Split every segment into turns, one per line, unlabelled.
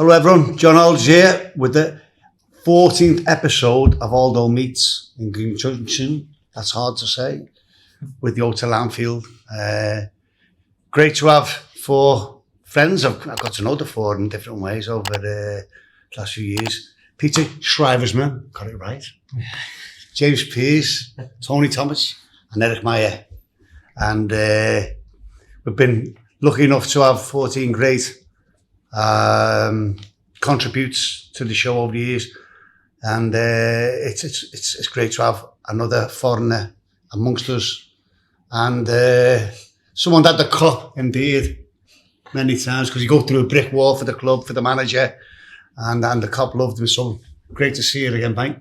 Hello everyone, John Aldridge here with the 14th episode of Aldo Meets in conjunction, that's hard to say, with the Hotel Anfield. Great to have 4 friends. I've got to know the 4 in different ways over the last few years. Peter Schriewersmann, got it right. James Pearce, Tony Thomas and Erik Meijer. And we've been lucky enough to have 14 great contributes to the show over the years, and it's great to have another foreigner amongst us, and someone that the cut indeed many times, because you go through a brick wall for the club, for the manager, and the cop loved him. So great to see you again, mate,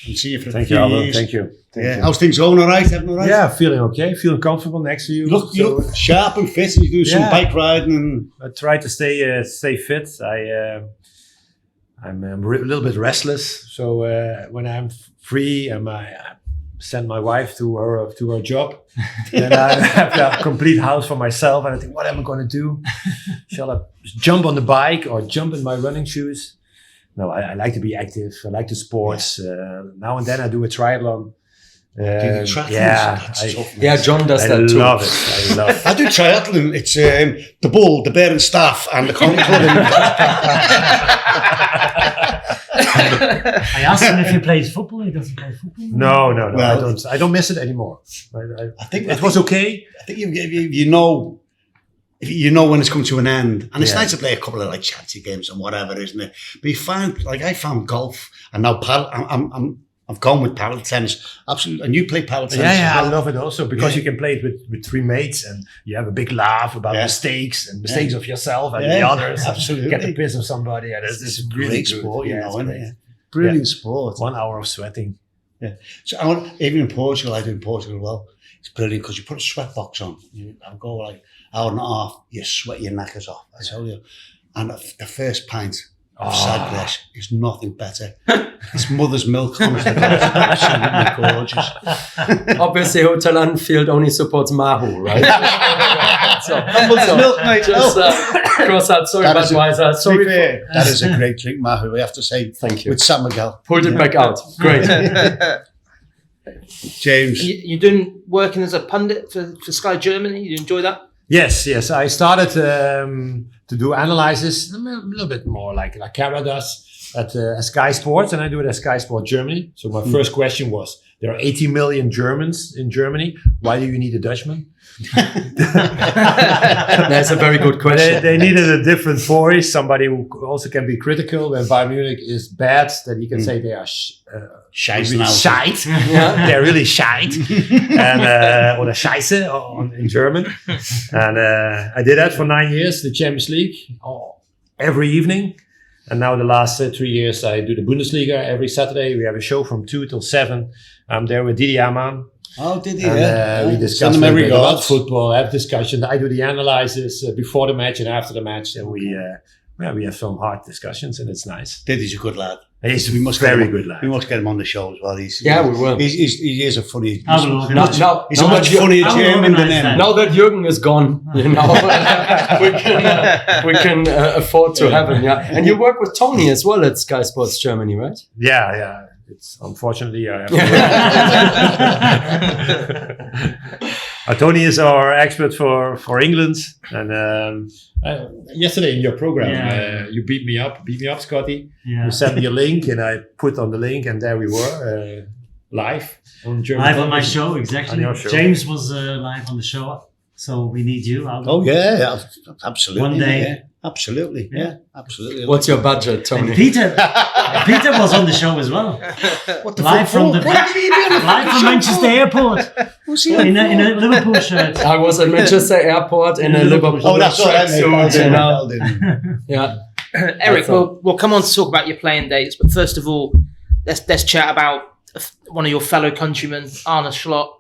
and see you for a few years.
Thank you.
How's things going? All right? Everything all right?
Yeah, feeling okay. Feeling comfortable next to you.
You look sharp and fit. You do some bike riding, and
I try to stay fit. I'm a little bit restless, so when I'm free and I send my wife to her job, then I have the complete house for myself, and I think, what am I going to do? Shall I jump on the bike or jump in my running shoes? No, I like to be active. I like the sports. Now and then I do a triathlon.
John does that too.
I love it.
I do triathlon. It's the bull, the bear and staff, and the concord.
I asked him if he plays football. He doesn't play football.
No.
Well,
I don't miss it anymore. I think it was okay.
I think you know when it's come to an end, and it's nice to play a couple of like charity games and whatever, isn't it? But you find, like, I found golf, and now I've gone with paddle tennis. Absolutely. And you play paddle tennis?
Yeah, I love it also because you can play it with 3 mates, and you have a big laugh about mistakes of yourself and the others.
Absolutely.
Get the piss of somebody. And it's
a
really
great
good.
sport,
It's
it? Brilliant sport.
1 hour of sweating.
Yeah. So even in Portugal, I do in Portugal well. It's brilliant because you put a sweat box on. I'll go like hour and a half. You sweat your knackers off. I tell you. And the first pint of Sagres is nothing better. It's mother's milk, honestly. It's absolutely gorgeous.
Obviously, Hotel Anfield only supports Mahu, right?
Mother's milk, mate.
Just cross out. Sorry, Budweiser. Sorry.
That is a great drink, Mahu. We have to say.
Thank you.
With San Miguel.
Pulled it back out. Great.
James.
You're doing working as a pundit for Sky Germany. You enjoy that?
Yes. I started to do analysis a little bit more like Cara does at Sky Sports, and I do it at Sky Sports Germany. So my first question was, there are 80 million Germans in Germany. Why do you need a Dutchman?
That's a very good question.
They needed a different voice, somebody who also can be critical when Bayern Munich is bad, that he can say they are
shite.
They're really shite. And, oder Scheiße in German. And I did that for 9 years, the Champions League, every evening. And now the last 3 years, I do the Bundesliga every Saturday. We have a show from 2 till 7. I'm there with Didi Hamann.
Oh, did he?
We discuss about football, have discussion. I do the analysis before the match and after the match. And we have some hard discussions, and it's nice.
Didi's a good lad.
He's a very good lad.
We must get him on the show as well.
We will.
He is a funny. He's
now,
a much funnier German than him.
Now that Jürgen is gone, we can afford to have him. Yeah, and you work with Tony as well at Sky Sports Germany, right?
Yeah. It's unfortunately Tony is our expert for England, and yesterday in your program you beat me up, Scotty. You sent me a link, and I put on the link, and there we were live on German.
Live on my show, exactly.
On your show.
James was live on the show, so we need you, Aldo.
Oh yeah, absolutely.
One day.
Yeah. Absolutely.
What's your budget, Tony?
And Peter was on the show as well.
What the
live from Manchester Airport. In a Liverpool shirt.
I was at Manchester Airport in a Liverpool
tracksuit.
Yeah.
Erik, we'll come on to talk about your playing days, but first of all, let's chat about one of your fellow countrymen, Arne Slot,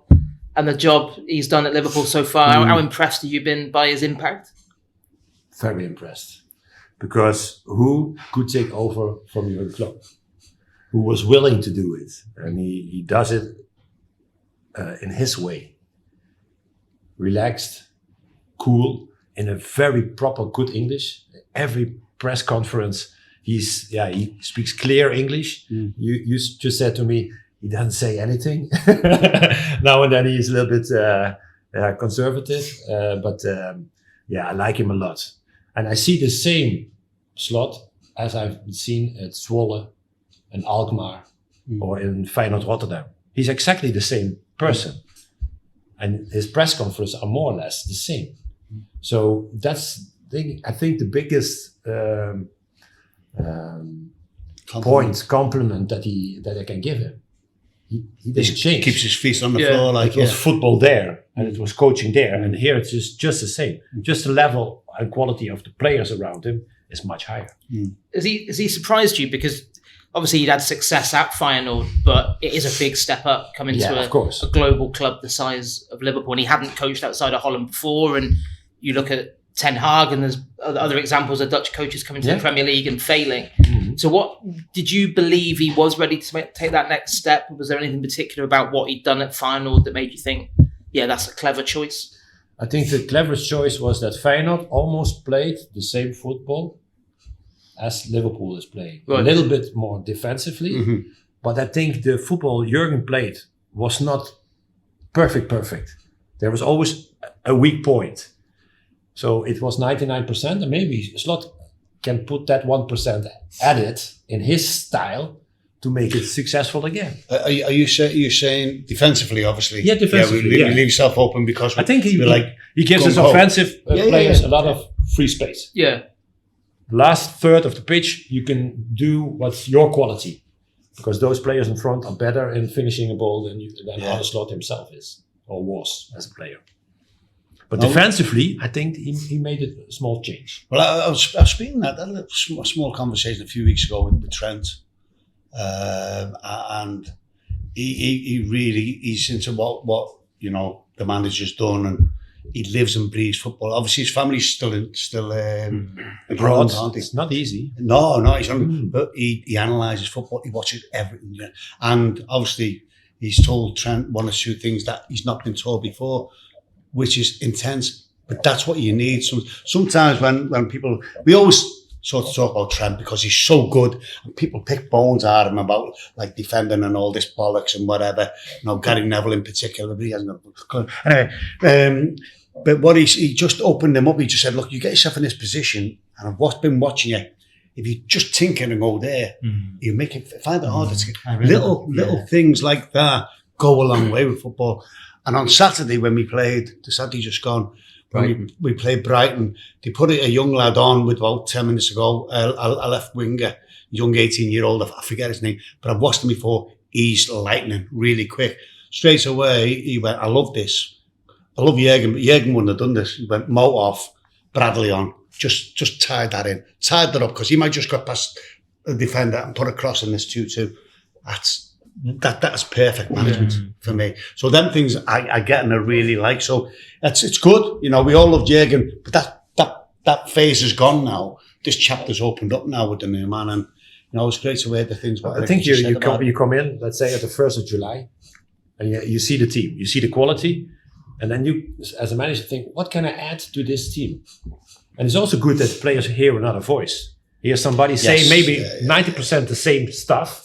and the job he's done at Liverpool so far. How impressed have you been by his impact?
Very impressed, because who could take over from your club? Who was willing to do it? And he does it in his way. Relaxed, cool, in a very proper, good English. Every press conference he speaks clear English. You just said to me, he doesn't say anything. Now and then he's a little bit conservative, but I like him a lot. And I see the same Slot as I've seen at Zwolle and Alkmaar or in Feyenoord Rotterdam. He's exactly the same person. And his press conferences are more or less the same. So that's, I think, the biggest compliment that I can give him. He didn't change.
Keeps his feet on the floor.
It was football there, and it was coaching there, and here it's just the same. Just the level and quality of the players around him is much higher.
Has he surprised you? Because obviously you'd had success at Feyenoord, but it is a big step up coming to a global club the size of Liverpool, and he hadn't coached outside of Holland before. And you look at Ten Hag, and there's other examples of Dutch coaches coming to the Premier League and failing. So what did you believe he was ready to take that next step? Was there anything particular about what he'd done at Feyenoord that made you think, that's a clever choice?
I think the cleverest choice was that Feyenoord almost played the same football as Liverpool is playing. Right. A little bit more defensively, but I think the football Jurgen played was not perfect. There was always a weak point. So it was 99%, and maybe Slot can put that 1% added in his style to make it successful again.
Are you saying defensively, obviously?
Yeah, defensively.
We leave yourself open because
I think he gives his offensive players a lot of free space.
Yeah.
The last third of the pitch, you can do what's your quality, because those players in front are better in finishing a ball than Arne Slot himself is or was as a player. But defensively, I think he made a small change.
Well, I was speaking that a small conversation a few weeks ago with Trent, and he's into what the manager's done, and he lives and breathes football. Obviously, his family's still abroad, aren't they?
It's not easy.
No, he's but he analyses football. He watches everything, and obviously he's told Trent one or two things that he's not been told before, which is intense, but that's what you need. Sometimes when people, we always sort of talk about Trent because he's so good, and people pick bones at him about like defending and all this bollocks and whatever. Gary Neville in particular, but he hasn't. Anyway, but what he just opened him up. He just said, "Look, you get yourself in this position, and I've been watching you. If you just tinker and go there, you find it harder to get little things like that go a long way with football." And on Saturday when we played, the Saturday just gone, we played Brighton. They put a young lad on with about 10 minutes ago, a left winger, young 18-year-old, I forget his name, but I've watched him before. He's lightning, really quick. Straight away, he went, I love this. I love Jurgen, but Jurgen wouldn't have done this. He went, Mo off, Bradley on. Just tied that in. Tied that up, because he might just got past the defender and put a cross in this 2-2. That's perfect management for me. So them things I get and I really like. So it's good. We all love Jurgen, but that phase is gone now. This chapter's opened up now with the new man, and it's great to hear the things.
I think you come in, let's say at the 1st of July, and you see the team, you see the quality, and then you, as a manager, think, what can I add to this team? And it's also good that players hear another voice. Hear somebody say maybe 90% the same stuff.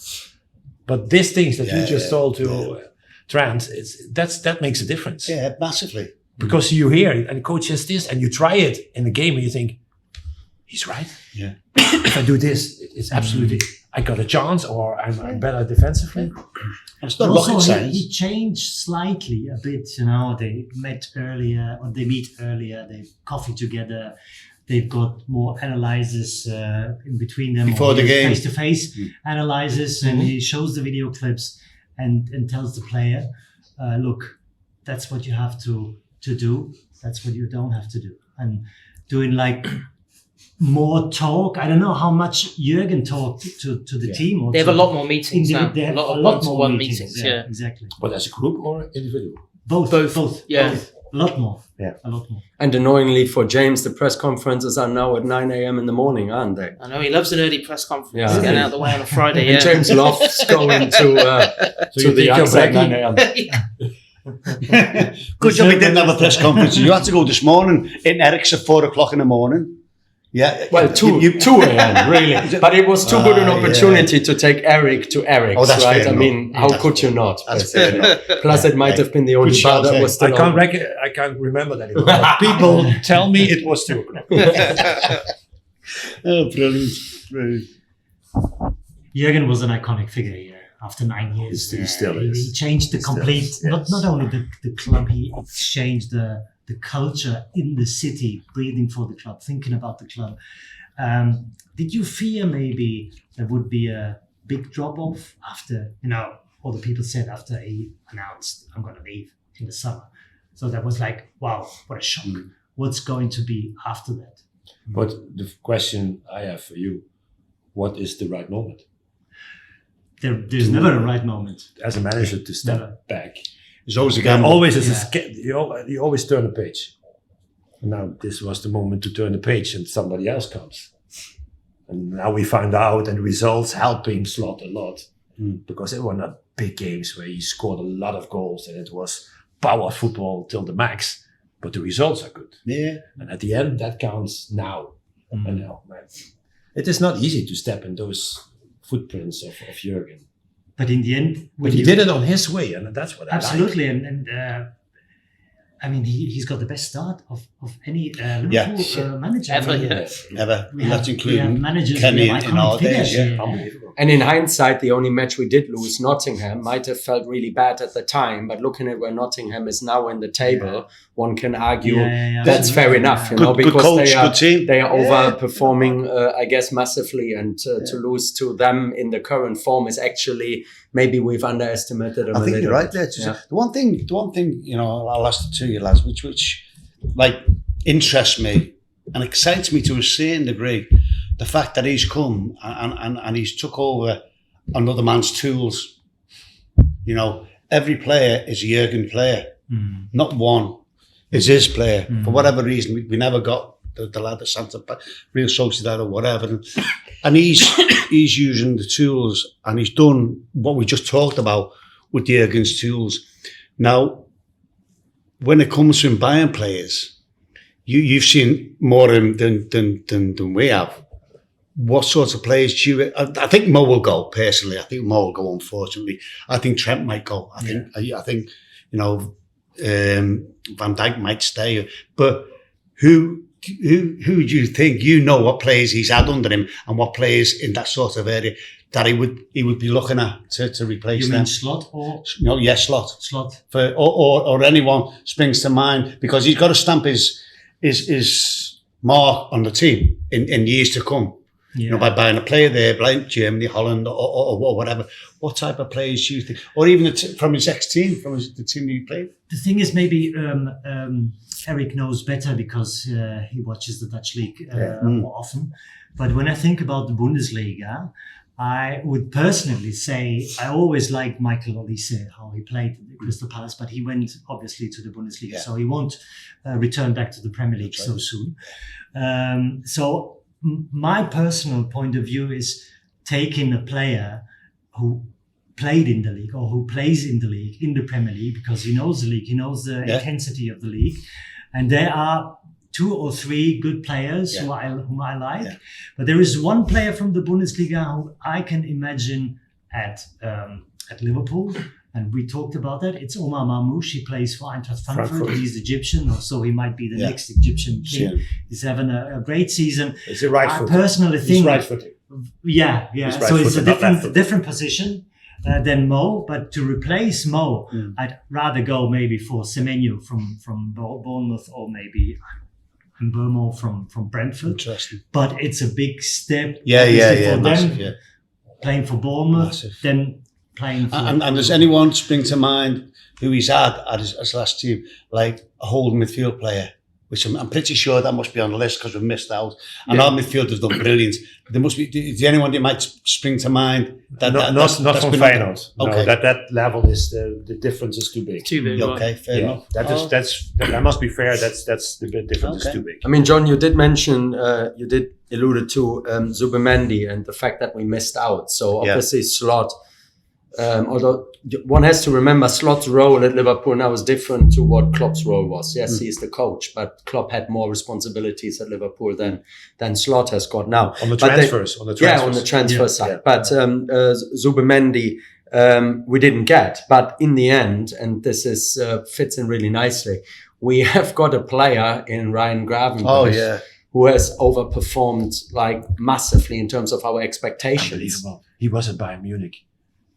But these things that you just told to Trent, that makes a difference.
Yeah, massively.
Because you hear it, and the coach says this, and you try it in the game, and you think, he's right.
Yeah.
If I do this, it's absolutely, I got a chance, or I'm better defensively.
It's not rocket science.
He changed slightly a bit. They met earlier, or they meet earlier. They coffee together. They've got more analyzes in between them.
Before the game.
Face-to-face analyzes, and he shows the video clips and tells the player, look, that's what you have to do. That's what you don't have to do. And doing like more talk. I don't know how much Jurgen talked to the team.
They have a lot more meetings now. They have a lot of one-to-one meetings. Yeah,
exactly.
But as a group or individual?
Both.
Yeah.
Both. A lot more.
Yeah.
A lot more.
And annoyingly for James, the press conferences are now at 9 a.m. in the morning, aren't they?
I know, he loves an early press conference. Yeah. Getting out of the way on a Friday.
And James loves going to the outside 9 a.m.
Good job we didn't have a press conference. You had to go this morning in Eric's at 4 o'clock in the morning. Yeah.
Well, two again, really. But it was too good an opportunity to take Eric to Eric's,
Oh, that's
right?
fair
I mean, how could you not? Plus, it might have been the only bar that was still on.
I can't remember that anymore. But people tell me it was 2 o'clock.
Oh, brilliant.
Jürgen was an iconic figure here. After 9 years,
He still is.
He changed the complete, not only the club, he changed the culture in the city, breathing for the club, thinking about the club. Did you fear maybe there would be a big drop off after, all the people said after he announced, I'm going to leave in the summer? So that was like, wow, what a shock. What's going to be after that?
But the question I have for you, what is the right moment?
There's never a right moment.
As a manager to step back.
There's always a
There
gamble.
always is you always turn a page. And now this was the moment to turn the page and somebody else comes. And now we find out and results helping Slot a lot. Because they were not big games where he scored a lot of goals and it was power football till the max. But the results are good.
Yeah.
And at the end, that counts now. And now, man, it is not easy to step in those footprints of Jürgen.
But in the end,
But he did it on his way, and that's what
absolutely,
I like.
and I mean, he's got the best start of any Liverpool manager
Ever,
Ever.
We
That's
have
including
managers
Kenny
with
in our
iconic
days.
figures,
Yeah.
Unbelievable.
And in hindsight, the only match we did lose, Nottingham, might have felt really bad at the time. But looking at where Nottingham is now in the table, one can argue that's fair enough,
Good
because
coach, good team.
they are overperforming, I guess, massively. And to lose to them in the current form is actually, maybe we've underestimated them.
I think you're right there. The one thing, I'll ask the two of you lads, which like interests me and excites me to a certain degree, the fact that he's come and he's took over another man's tools. Every player is a Jürgen player. Not one is his player. For whatever reason, we never got the lad at Santa Real Sociedad or whatever. And he's using the tools and he's done what we just talked about with Jürgen's tools. Now, when it comes to buying players, you've seen more than we have. What sorts of players do you? I think Mo will go personally. I think Mo will go. Unfortunately, I think Trent might go. I think Van Dijk might stay. But who do you think? What players he's had under him and what players in that sort of area that he would be looking at to replace
You
them?
mean Slot or
No, yes, Slot.
Slot?
Or anyone springs to mind because he's got to stamp his mark on the team in years to come. By buying a player there, like Germany, Holland, or whatever. What type of players do you think? Or even from his ex-team, from the team he played?
The thing is, maybe Eric knows better because he watches the Dutch league more often. But when I think about the Bundesliga, I would personally say I always liked Michael Olise, how he played at Crystal Palace, but he went obviously to the Bundesliga, so he won't return back to the Premier League so soon. So my personal point of view is taking a player who played in the league or who plays in the league, in the Premier League, because he knows the league, he knows the intensity of the league. And there are 2 or 3 good players whom I like. Yeah. But there is one player from the Bundesliga who I can imagine at Liverpool. And we talked about that. It's Omar Marmoush. He plays for Eintracht Frankfurt. He's Egyptian, so he might be the next Egyptian king. He's having a great season.
Is he right-footed?
I personally think
he's right-footed.
Yeah.
He's
So it's a different position than Mo. But to replace Mo, I'd rather go maybe for Semenyo from Bournemouth or maybe Mbeumo from Brentford.
Interesting.
But it's a big step.
For
massive,
them,
playing for Bournemouth, then playing for...
And does anyone spring to mind who he's had at his last team, like a holding midfield player, which I'm pretty sure that must be on the list because we've missed out. And our midfield has done brilliant. But there must be, is there anyone that might spring to mind?
Not from Feyenoord.
Okay.
No, that level is, the difference is too big.
Too big.
Okay, fair enough.
That must be fair. That's the difference is too big.
I mean, John, you did mention, you did alluded to Zubimendi and the fact that we missed out. So obviously Slot Although one has to remember Slot's role at Liverpool now is different to what Klopp's role was. Yes, he's the coach, but Klopp had more responsibilities at Liverpool than Slot has got now.
On the transfers.
Yeah, on the transfer side. Yeah. But Zubimendi, we didn't get. But in the end, and this is fits in really nicely, we have got a player in Ryan Gravenberch who has overperformed like massively in terms of our expectations.
Unbelievable. He was at Bayern Munich.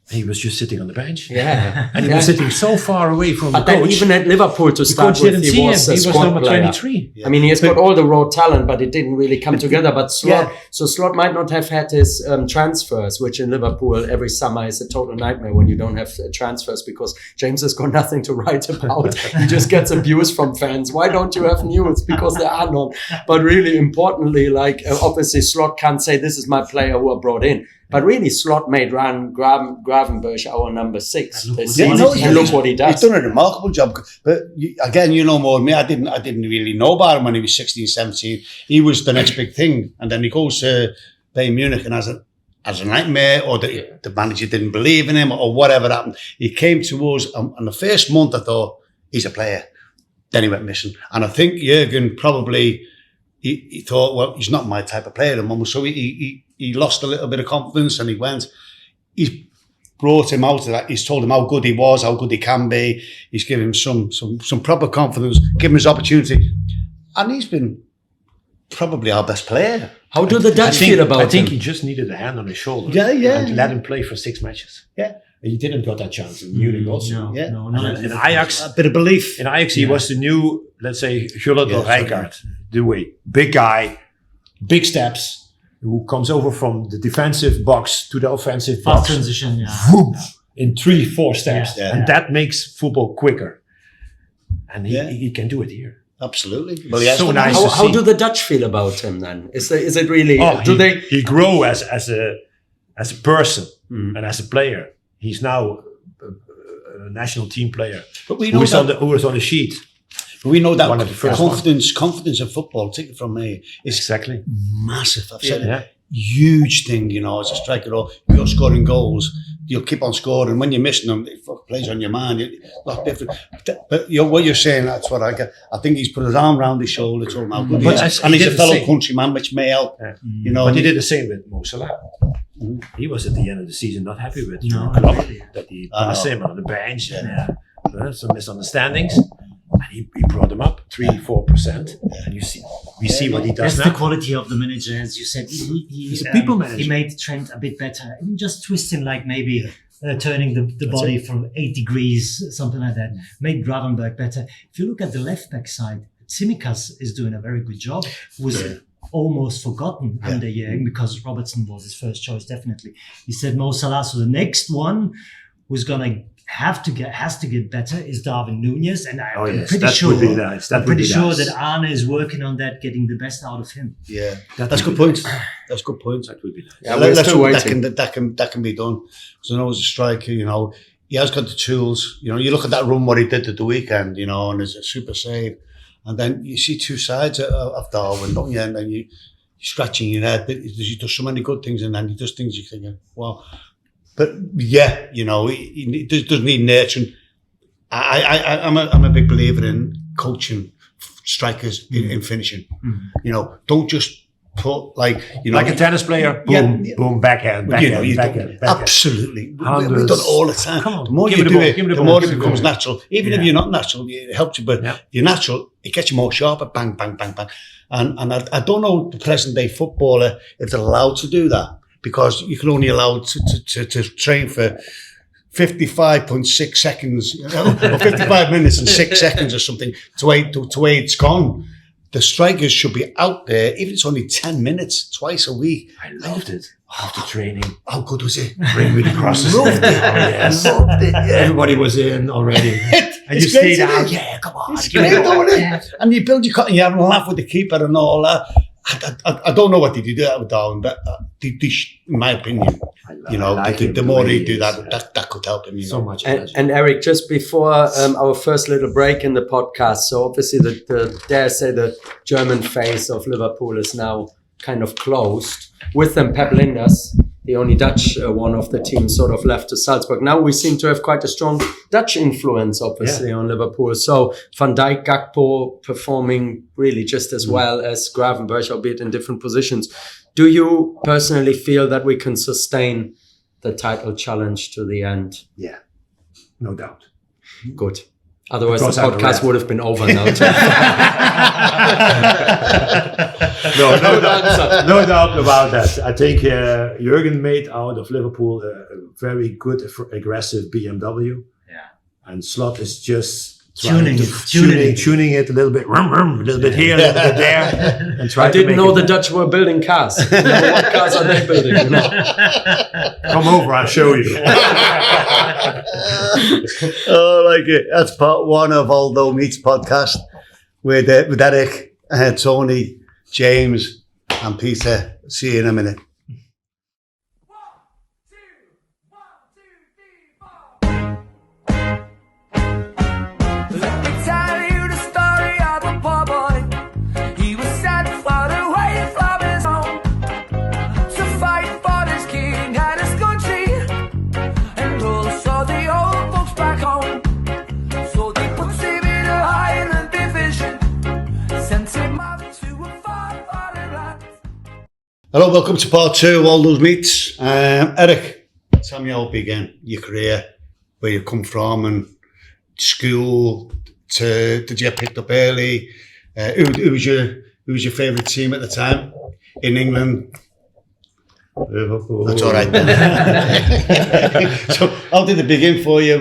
He was just sitting on the bench.
Yeah.
And he was sitting so far away from
but
the coach.
Then even at Liverpool to start with, he was a squad
number
player.
23.
Yeah. I mean, he has got all the raw talent, but it didn't really come together. But Slot, so Slot might not have had his transfers, which in Liverpool every summer is a total nightmare when you don't have transfers because James has got nothing to write about. He just gets abuse from fans. Why don't you have news? Because there are none. But really importantly, like obviously Slot can't say this is my player who I brought in. But really, Slot made Ryan Gravenberch our number 6 this season. And look what he does.
He's done a remarkable job. But again, you know more than me. I didn't really know about him when he was 16, 17. He was the next big thing. And then he goes to Bayern Munich and has a nightmare, or the manager didn't believe in him, or whatever happened. He came to us, and the first month I thought, he's a player. Then he went missing. And I think Jurgen probably, he thought, well, he's not my type of player at the moment. So he lost a little bit of confidence, and he's brought him out of that. He's told him how good he was, how good he can be. He's given him some proper confidence, given him his opportunity. And he's been probably our best player.
How do the Dutch feel about him?
I think he just needed a hand on his shoulder.
Yeah.
And let him play for 6 matches.
Yeah.
And he didn't got that chance in Munich also.
No.
In Ajax,
A bit of belief.
in Ajax, he was the new, let's say, Gullit or Rijkaard. The way. Big guy, big steps, who comes over from the defensive box to the offensive
Fast
box.
transition,
Whoop, in 3-4 steps.
Yeah.
And that makes football quicker. And he can do it here.
Absolutely. Well, yes.
So nice.
How do the Dutch feel about him then? Is it really?
He grew as a person and as a player. He's now a national team player.
But we know
who was on the sheet.
We know that
One of the first
confidence in football, take it from me, is
Exactly.
massive. I've said it. Huge thing, as a striker. You're scoring goals, you'll keep on scoring. When you're missing them, it plays on your mind. It's not different. But what you're saying, that's what I get. I think he's put his arm around his shoulder, told him how good he is. And he's a fellow countryman, which may help.
Yeah. But he did the same with Mo Salah. He was at the end of the season not happy with Klopp, that he passed him on the bench and some misunderstandings. And he brought him up 3-4%, and we see what he does
That's
now.
the quality of the manager, as you said.
He's a people manager.
He made Trent a bit better. He just twisting like maybe turning the body from 8 degrees, something like that. Made Gravenberch better. If you look at the left back side, Tsimikas is doing a very good job. Was almost forgotten under Jürgen because Robertson was his first choice, definitely. He said Mo Salah. So the next one who's gonna has to get better is Darwin Nunez, and I'm pretty sure that Arne is working on that, getting the best out of him.
Yeah, that's good point. That's good point.
That would be nice.
Yeah,
Let's hope that can be done. Because I know as a striker, he has got the tools. You look at that run what he did at the weekend, and it's a super save, and then you see two sides of Darwin, don't you? And then you're scratching your head. He does so many good things, and then he does things you're thinking, wow. But he does need nurturing. I'm a big believer in coaching strikers in finishing. Don't just put like
a tennis player. Boom, backhand.
Absolutely. We've done it all the time. Come on, the more you do it, the more it becomes natural. Even if you're not natural, it helps you. But if you're natural, it gets you more sharper. Bang, bang, bang, bang. And I don't know the present day footballer if they're allowed to do that. Because you can only allow to train for 55.6 seconds, or 55 minutes and 6 seconds or something to wait it's gone. The strikers should be out there, even if it's only 10 minutes, twice a week.
I loved it after training.
How good was it?
Bring me the crosses.
Loved it. Loved it. Yeah.
Everybody was in already. And you stayed out. Yeah, come on.
It's great, don't it? And you build your cut and you have a laugh with the keeper and all that. I don't know what they do that with Darwin, but in my opinion, the more they do that could help him.
So much.
And Eric, just before our first little break in the podcast, so obviously the German face of Liverpool is now kind of closed. With them, Pep Linders the only Dutch one of the team sort of left to Salzburg. Now we seem to have quite a strong Dutch influence, obviously, on Liverpool. So Van Dijk, Gakpo performing really just as well as Gravenberch, albeit in different positions. Do you personally feel that we can sustain the title challenge to the end?
Yeah, no doubt.
Good. Otherwise,
Because
the
I'm
podcast
red.
would have been over now.
No doubt about that. I think Jurgen made out of Liverpool a very good, aggressive BMW.
Yeah.
And Slot is just
Tuning
it a little bit, a little bit here, a little bit there, and try
I
to
didn't
make
know
it-
the Dutch were building cars. You know, what cars are they building? You know?
Come over, I'll show you.
Oh, like it. That's part one of Aldo Meets podcast with Eric, Tony, James, and Peter. See you in a minute.
Let me tell you the story of a poor boy. He was sent far away from his home to fight for his king and his country, and also the old folks back home. So they put him in a Highland division, sent him out to a far foreign land.
Hello, welcome to part two of Aldo Meets. Eric, tell me how it began, your career, where you come from, and school. Did you get picked up early? Who was your favourite team at the time in England?
Liverpool.
That's all right then. So, how did it begin for you?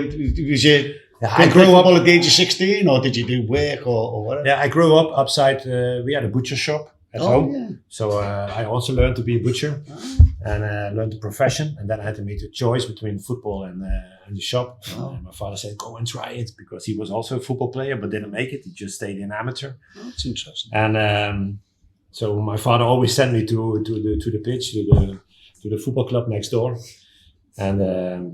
Was you
I
grow up at the age of 16, or did you do work or whatever?
Yeah, I grew up upside. We had a butcher shop at home,
yeah.
so I also learned to be a butcher and learned the profession. And then I had to make a choice between football and the shop. And my father said, "Go and try it," because he was also a football player but didn't make it. He just stayed in amateur.
Oh, that's interesting.
And so my father always sent me to the pitch, to the football club next door. And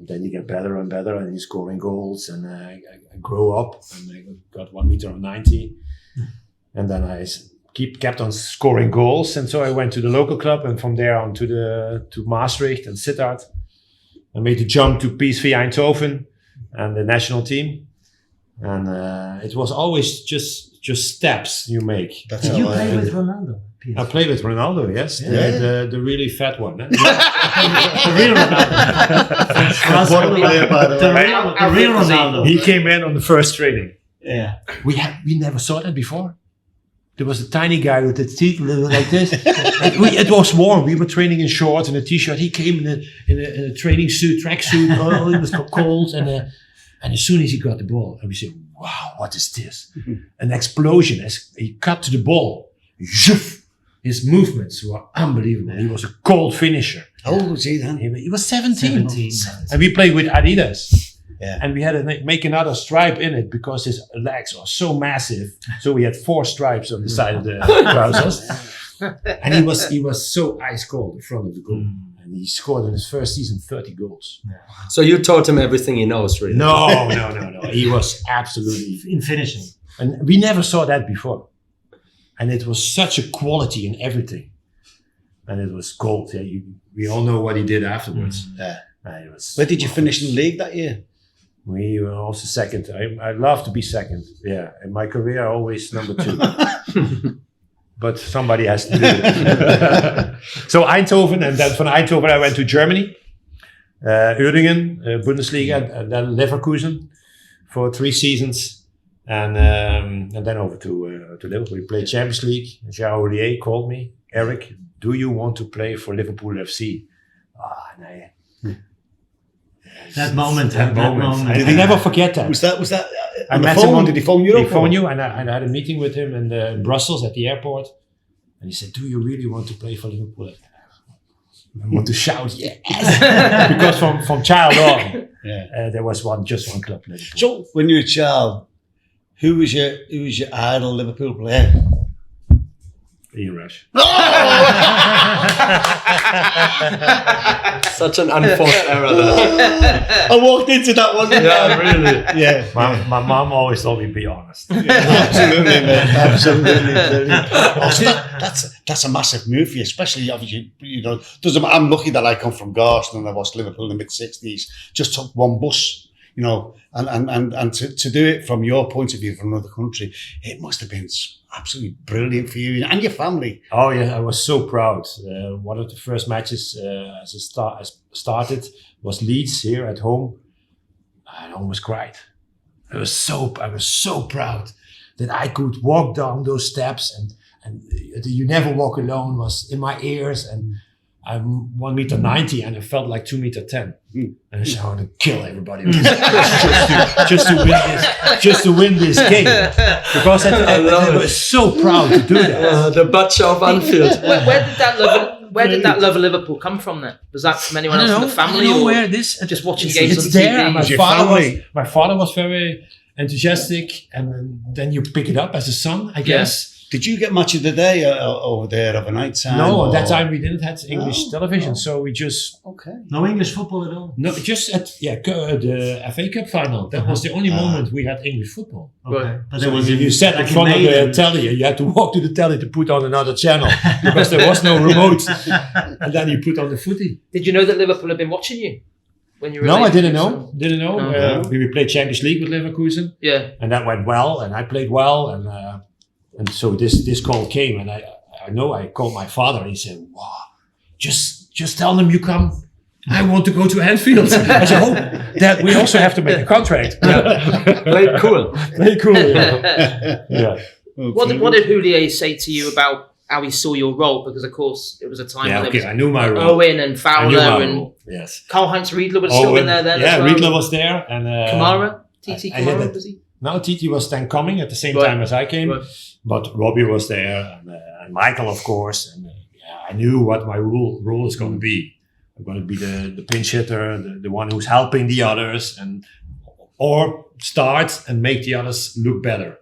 then you get better and better, and you're scoring goals. And I grew up, and I got 1.90 meters, and then I kept on scoring goals. And so I went to the local club, and from there on to Maastricht and Sittard. I made the jump to PSV Eindhoven and the national team. And it was always just steps you make.
That's
Did
how
you
I-
play with Ronaldo?
I played with Ronaldo, yes,
Yeah.
the really fat one. Eh?
The real Ronaldo.
What a player, by the way.
The real Ronaldo.
He came in on the first training.
Yeah.
We never saw that before. There was a tiny guy with the teeth like this. It was warm. We were training in shorts and a t-shirt. He came in a training suit, track suit. Oh, it was cold. And as soon as he got the ball, and we said, "Wow, what is this?" An explosion as he cut to the ball. Zhoof. His movements were unbelievable. He was a cold finisher.
How old was he then?
He was 17.
17.
And we played with Adidas.
Yeah.
And we had to make another stripe in it because his legs are so massive. So we had 4 stripes on the side of the trousers. And he was so ice cold in front of the goal. And he scored in his first season 30 goals.
So you taught him everything he knows, really?
No. He was absolutely...
In finishing.
And we never saw that before. And it was such a quality in everything. And it was gold. Yeah, we all know what he did afterwards.
Yeah.
It was
Where did you finish in the league that year?
We were also second. I love to be second. Yeah, in my career, always number 2. But somebody has to do it. So Eindhoven, and then from Eindhoven I went to Germany, Uerdingen, Bundesliga, and then Leverkusen for 3 seasons, and then over to Liverpool. We played Champions League. Gerard Houllier called me, "Eric, do you want to play for Liverpool FC?" No.
That moment.
I never forget that.
Was that
I
on the
met
phone?
him on-
Did he phone you
He
up?
phoned you, and I had a meeting with him in Brussels at the airport. And he said, "Do you really want to play for Liverpool?" I want to shout, yes! Because from child on, there was just one club, Liverpool.
So when you were a child, who was your idol Liverpool player?
Ian Rush.
Such an unforced error there.
I walked into that one.
Yeah, really.
Yeah.
My mom always told me be honest.
Absolutely, man. Absolutely. Also, that's a massive move for you, especially obviously, I'm lucky that I come from Garston and I watched Liverpool in the mid-60s. Just took one bus, and to do it from your point of view from another country, it must have been absolutely brilliant for you and your family.
Oh yeah, I was so proud. One of the first matches as I started was Leeds here at home. I almost cried. I was so proud that I could walk down those steps and the "You Never Walk Alone" was in my ears, and I'm 1.90 meter and I felt like 2.10 meter. And I wanted to kill everybody just to win this game, because I was so proud to do that.
The Butcher of Anfield.
Where did that love of Liverpool come from then? Was that from anyone else in the family?
I don't know
or
where it is.
just watching games on
It's
TV?
there. My father was very enthusiastic, and then you pick it up as a son, I guess.
Did you get Match of the Day over there overnight time?
No, at that time we didn't have English television, so we just
No English football at all.
just at the FA Cup final. That was the only moment we had English football.
Okay, but
So
there was
you sat in front of the telly, you had to walk to the telly to put on another channel because there was no remote, and then you put on the footy.
Did you know that Liverpool had been watching you when you were?
No, I didn't
so-
know. Didn't know.
No.
We played Champions League with Leverkusen,
Yeah.
and that went well, and I played well, and so this call came, and I called my father, and he said, "Wow, just tell them you come. I want to go to Anfield." I said, "Oh, Dad, we also have to make a contract."
Play it cool.
Very cool. Yeah.
What did Houllier say to you about how he saw your role? Because of course it was a time when
Okay.
there
I knew my
was
role.
Owen and
I knew
Fowler
my
and
role. Yes.
Karl-Heinz Riedler would have still been there then.
Yeah,
as well.
Riedler was there, and
Kamara, TT
I had
Kamara,
that-
was he?
No, Titi was then coming at the same
Right.
time as I came,
Right.
but Robbie was there, and Michael, of course, and I knew what my role is going to be. I'm going to be the pinch hitter, the one who's helping the others, or start and make the others look better.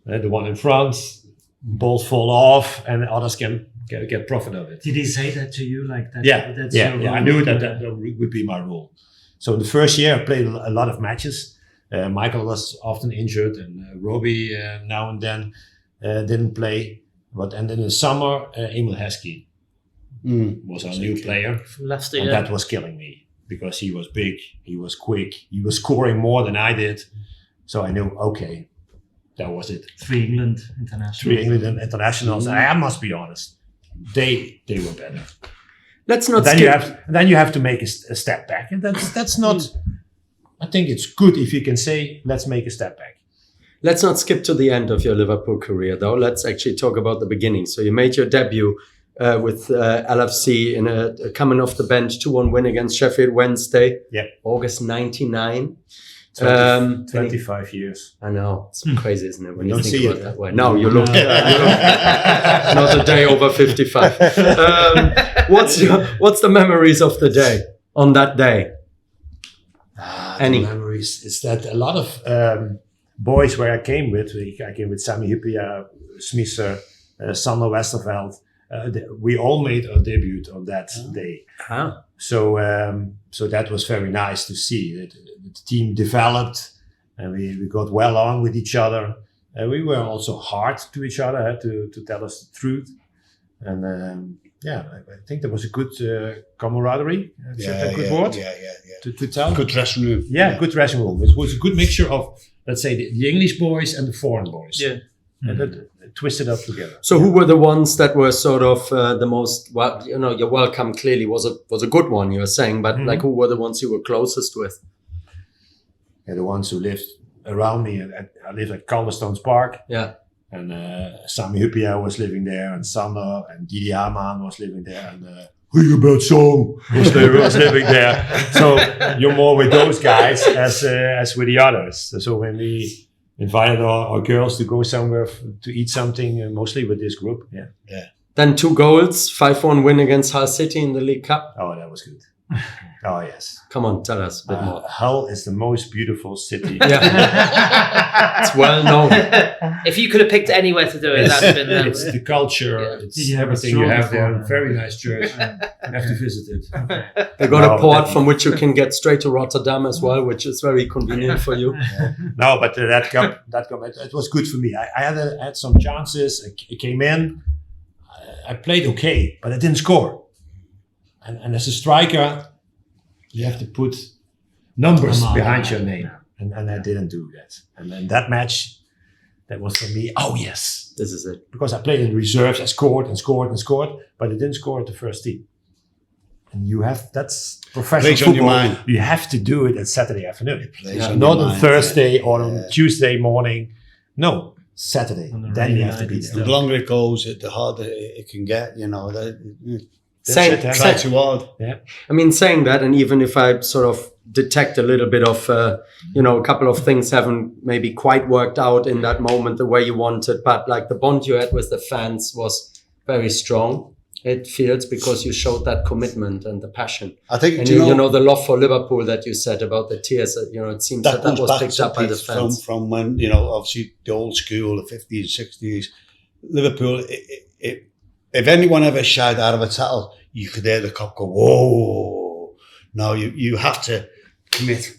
The one in front, balls fall off, and others can get profit of it.
Did he say that to you like that?
Yeah,
That's
yeah.
your
I
role?
knew that would be my role. So the first year I played a lot of matches. Michael was often injured, and Robbie now and then didn't play. And in the summer, Emil Heskey was our new player,
From Leicester,
and
yeah.
that was killing me because he was big, he was quick, he was scoring more than I did. So I knew, okay, that was it.
3 England internationals.
3 England internationals. I must be honest, they were better.
Let's not
Then
skip.
you have to make a step back, and that's not. I think it's good if you can say, let's make a step back.
Let's not skip to the end of your Liverpool career, though. Let's actually talk about the beginning. So you made your debut with LFC in a coming off the bench 2-1 win against Sheffield Wednesday.
Yep.
August 99.
25 years.
I know, it's crazy, isn't it? When you
Don't
think
see
about
it.
it that way. No, you look not a day over 55. What's the memories of the day on that day? Any
The memories is that a lot of boys where I came with Sami Hyppia, Smisser, Sander Westerveld. We all made our debut on that day. So that was very nice to see. The team developed, and we got well on with each other. We were also hard to each other to tell us the truth. And I think there was a good camaraderie. A good word.
Yeah.
To tell.
Good dressing room.
Yeah, good dressing room. It was a good mixture of, let's say, the English boys and the foreign boys.
Yeah.
And that twisted up together.
So who were the ones that were sort of the most? Well, your welcome clearly was a good one. You were saying, but like, who were the ones you were closest with?
Yeah, the ones who lived around me. I lived at Calderstones Park.
Yeah.
And Sami Hyppia was living there, and Sander and Didi Hamann was living there, and Hugebert Song was living there. So you're more with those guys as with the others. So when we invited our girls to go somewhere to eat something, mostly with this group. Yeah.
Then 2 goals, 5-1 win against Hull City in the League Cup.
Oh, that was good. Oh yes.
Come on, tell us a bit more.
Hull is the most beautiful city.
Yeah, it's well known.
If you could have picked anywhere to do it, that'd have been.
It's the culture.
Yeah.
It's
Did you have a
everything you
stroll
have there.
before?
Very nice church. You have to visit it.
They got
No,
a port
that-
from which you can get straight to Rotterdam as well, which is very convenient for you.
No, but that cup, it was good for me. I had some chances. I came in. I played okay, but I didn't score. And as a striker, you have to put numbers behind your name. And I didn't do that. And then that match, that was for me, oh yes.
This is it.
Because I played in reserves, I scored and scored and scored, but I didn't score at the first team. And that's professional
Plays on your
football.
mind.
You have to do it at Saturday afternoon.
plays on
Not
your
on
mind,
Thursday or on Tuesday morning. No, Saturday.
On a
Then you
rainy
have to
night
be
it's
there.
The longer it goes, the harder it can get. You know,
Saying,
it,
try too hard.
I mean, saying that, and even if I sort of detect a little bit of, a couple of things haven't maybe quite worked out in that moment the way you wanted, but like the bond you had with the fans was very strong. It feels because you showed that commitment and the passion.
I think,
And
do you know,
the love for Liverpool that you said about the tears, it seems that
goes
was
back
picked
to
up by the
Pete
fans.
from when, obviously the old school, the 50s, 60s, Liverpool, if anyone ever shied out of a title, you could hear the cop go, whoa. No, you have to commit.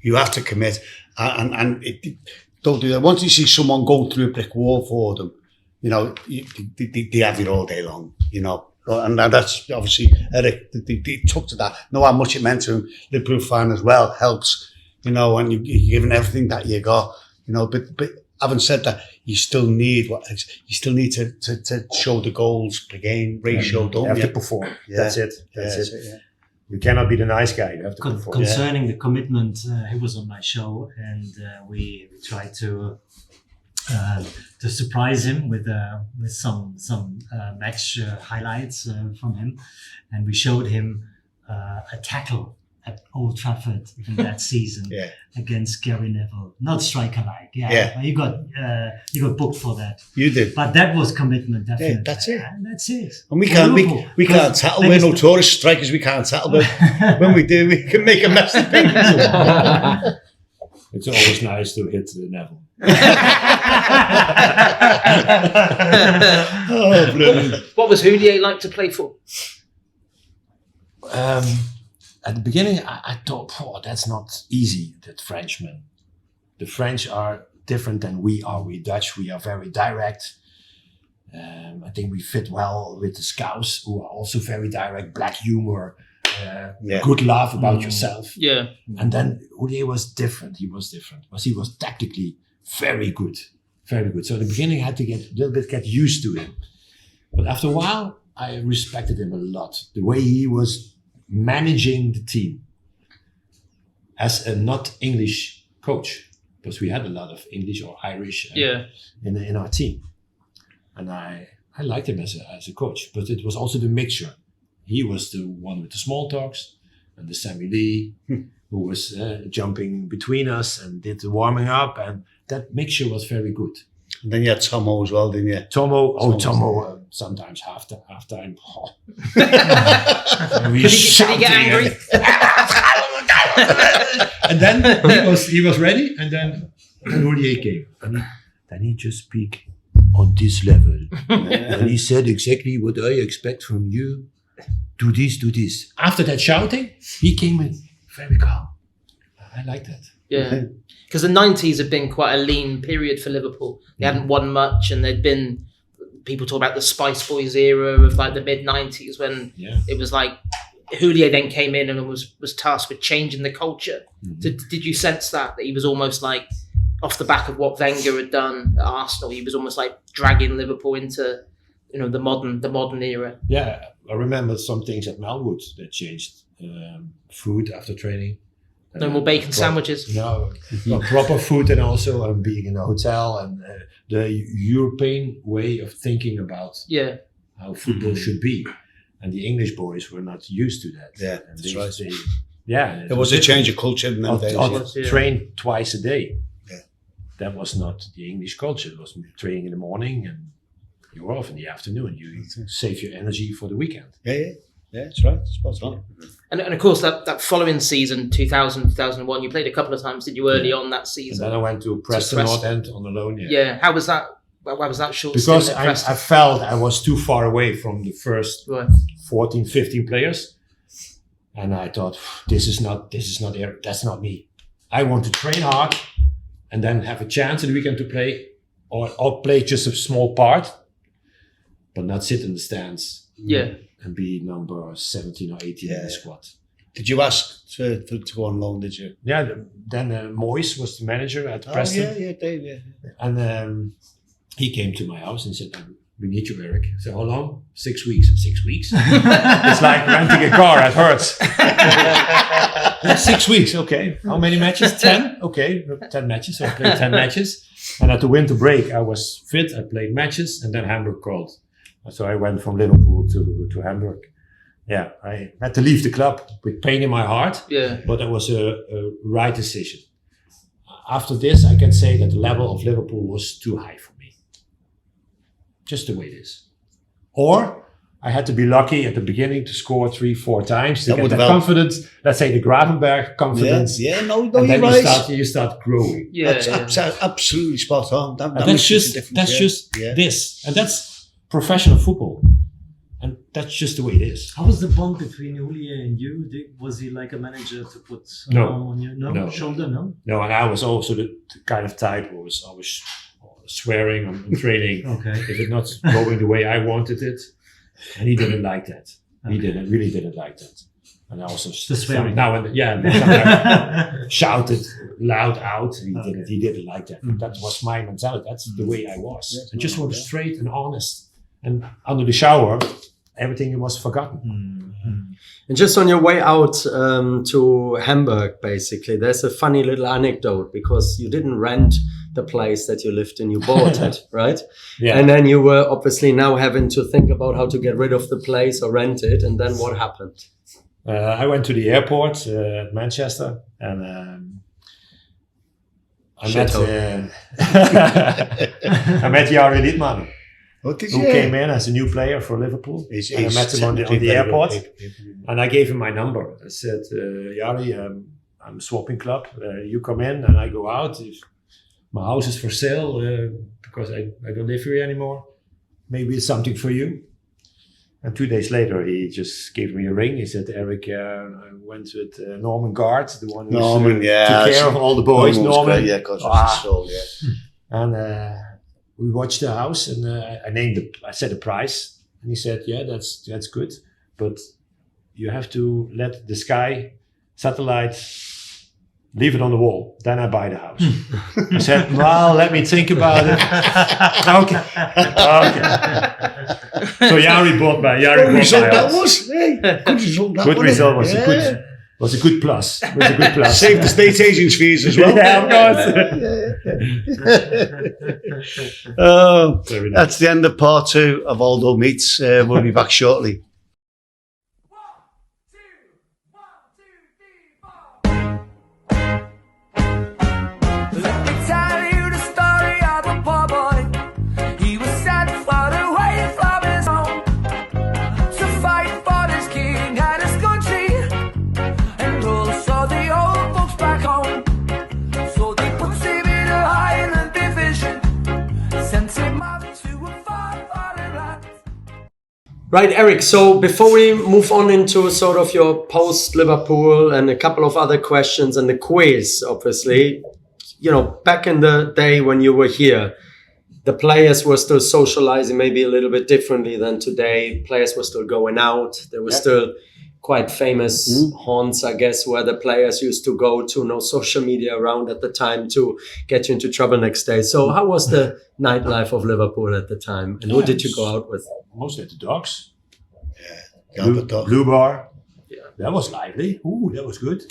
You have to commit. And don't do that. Once you see someone go through a brick wall for them, they have it all day long, And that's obviously, Erik, they took to that. Know how much it meant to him. Liverpool fan as well helps, and you're giving everything that you got, but having said that, you still need to show the goals per game ratio,
You
don't
have
you?
to perform.
Yeah.
That's it. That's
Yeah,
it.
yeah.
You cannot be the nice guy. You have to perform.
Concerning the commitment, he was on my show, and we tried to surprise him with some match highlights from him, and we showed him a tackle at Old Trafford in that season against Gary Neville, not striker-like. You got booked for that.
You did.
But that was commitment, definitely.
Yeah, that's it.
And that's it.
And we
For
can't
Liverpool.
we can't tackle. We're notorious strikers. We can't tackle, but when we do, we can make a mess of things.
It's always nice to hit the Neville.
Oh, brilliant.
What was Houllier like to play for?
At the beginning, I thought, that's not easy, that Frenchman. The French are different than we are. We Dutch, we are very direct. I think we fit well with the Scouse, who are also very direct, black humor, good laugh about yourself.
Yeah.
And then Houllier was different. He was different. Because he was tactically very good. Very good. So in the beginning, I had to get used to him. But after a while, I respected him a lot. The way he was managing the team as a not English coach, because we had a lot of English or Irish in our team, and I liked him as a coach. But it was also the mixture. He was the one with the small talks, and the Sammy Lee, who was jumping between us and did the warming up, and that mixture was very good.
And then you had Tomo as well, didn't you?
Tomo, sometimes half time.
Did he get angry?
And then he was ready, and then Houllier came. And then he just speak on this level. And he said exactly what I expect from you. Do this, do this. After that shouting, he came in very calm. I like that.
Yeah. Because the 90s had been quite a lean period for Liverpool. They hadn't won much, and there'd been people talk about the Spice Boys era of like the mid 90s when it was like Houllier then came in and was tasked with changing the culture. Did you sense that he was almost like off the back of what Wenger had done at Arsenal? He was almost like dragging Liverpool into the modern era.
Yeah, I remember some things at Melwood that changed. Food after training.
No more bacon sandwiches.
No, proper food, and also being in a hotel, and the European way of thinking about how football should be. And the English boys were not used to that.
Yeah,
and
that's right.
There
was a change of culture in them days.
Train twice a day.
Yeah.
That was not the English culture. It was training in the morning and you were off in the afternoon. You save your energy for the weekend.
Yeah. Yeah, that's right. Spot on.
And of course, that following season, 2000, 2001, you played a couple of times, did you, early on that
And
season?
then I went to Preston North End on the loan.
Yeah. How was that? Why was that short
Because
stint at
I
Preston?
felt I was too far away from the first
Right.
14, 15 players. And I thought, that's not me. I want to train hard and then have a chance in the weekend to play or play just a small part, but not sit in the stands.
Yeah.
And be number 17 or 18 in the squad.
Did you ask to go on loan, did you?
Yeah, then Moyes was the manager at Preston.
Yeah, Dave, yeah.
And he came to my house and said, we need you, Erik. I said, how long? 6 weeks. 6 weeks? It's like renting a car at Hertz. 6 weeks, okay. How many matches? 10? Okay, 10 matches. So I played 10 matches. And at the winter break, I was fit. I played matches and then Hamburg called. So I went from Liverpool to Hamburg. Yeah, I had to leave the club with pain in my heart.
Yeah.
But that was a right decision. After this, I can say that the level of Liverpool was too high for me. Just the way it is. Or I had to be lucky at the beginning to score 3-4 times to get that confidence. Let's say the Gravenberg confidence.
Yeah, no,
and then
you're right.
you start growing.
Yeah.
That's absolutely spot on. That
And
makes
that's
a difference,
just this. And that's professional football. And that's just the way it is.
How was the bond between Houllier and you? Was he like a manager to put an
No.
arm on you?
No.
Shoulder, no?
No, and I was also the kind of type who was always swearing on training
Okay.
if it's not going the way I wanted it. And he didn't like that. He really didn't like that. And I also
swearing.
now and sometimes shouted loud out. He didn't like that. That was my mentality. That's the way I was. I just was straight and honest. And under the shower, everything was forgotten.
And just on your way out to Hamburg, basically, there's a funny little anecdote because you didn't rent the place that you lived in, you bought it, right?
Yeah.
And then you were obviously now having to think about how to get rid of the place or rent it. And then what happened?
I went to the airport at Manchester and I met Gerard Houllier, who came in as a new player for Liverpool. And I met him on the airport and I gave him my number. I said, Jari, I'm swapping club. You come in and I go out. If my house is for sale because I don't live here anymore. Maybe it's something for you. And 2 days later, he just gave me a ring. He said, Erik, I went with Norman Guard, the one who took care of all the boys. Norman.
Yeah, because of his soul, yeah.
And we watched the house and I said a price. And he said, yeah, that's good. But you have to let the Sky satellite leave it on the wall. Then I buy the house. I said, well, let me think about it. Okay. So Jari bought my house.
Good result that was.
Was a good plus.
Saved the state agents' fees as well.
Yeah, of course. Very nice.
That's the end of part 2 of Aldo Meets. We'll be back shortly.
1, 2, 3, 4. Let me tell you the story of a poor boy. He was sent far away from his home to fight for his king and his country, and also the old folks back home. So they put him in a Highland division, sent him out to a far foreign land.
Right, Erik. So before we move on into sort of your post-Liverpool and a couple of other questions and the quiz, obviously, back in the day when you were here, the players were still socializing maybe a little bit differently than today. Players were still going out. There were still quite famous haunts, I guess, where the players used to go to. No social media around at the time to get you into trouble next day. So how was the nightlife of Liverpool at the time? And who did you go out with?
Mostly the dogs.
Yeah,
Blue Bar. That was lively. Ooh, that was good.